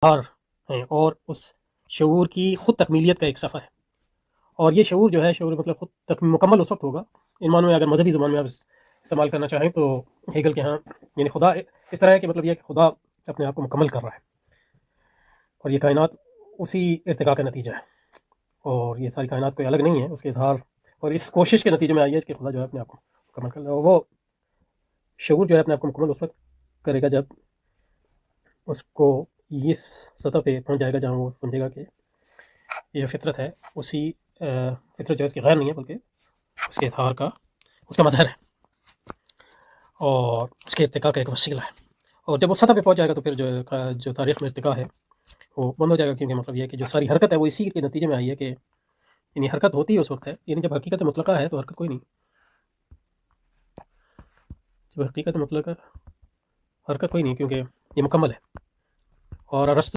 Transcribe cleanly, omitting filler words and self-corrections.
اظہار ہیں اور اس شعور کی خود تکمیلیت کا ایک سفر ہے. اور یہ شعور جو ہے، شعور مطلب خود تک مکمل اس وقت ہوگا ان معنوں میں، اگر مذہبی زبان میں آپ استعمال کرنا چاہیں تو ہیگل کے ہاں یعنی خدا اس طرح ہے کہ مطلب یہ کہ خدا اپنے آپ کو مکمل کر رہا ہے اور یہ کائنات اسی ارتقاء کا نتیجہ ہے، اور یہ ساری کائنات کوئی الگ نہیں ہے، اس کے اظہار اور اس کوشش کے نتیجے میں آئی ہے کہ خدا جو ہے اپنے آپ کو مکمل کر رہا ہے. اور وہ شعور جو ہے اپنے آپ کو مکمل اس وقت کرے گا جب اس کو یہ سطح پہ پہنچ جائے گا جہاں وہ سمجھے گا کہ یہ فطرت ہے، اسی فطرت جو ہے اس کی غیر نہیں ہے بلکہ اس کے اظہار کا، اس کا مظہر ہے اور اس کے ارتقاء کا ایک وسیلہ ہے. اور جب وہ سطح پہ پہنچ جائے گا تو پھر جو تاریخ میں ارتقاء ہے وہ بند ہو جائے گا، کیونکہ مطلب یہ ہے کہ جو ساری حرکت ہے وہ اسی کے نتیجے میں آئی ہے کہ یعنی حرکت ہوتی ہے اس وقت ہے، یعنی جب حقیقت مطلقہ ہے تو حرکت کوئی نہیں، جب حقیقت مطلقہ حرکت کوئی نہیں، کیونکہ یہ مکمل ہے. اور ارسطو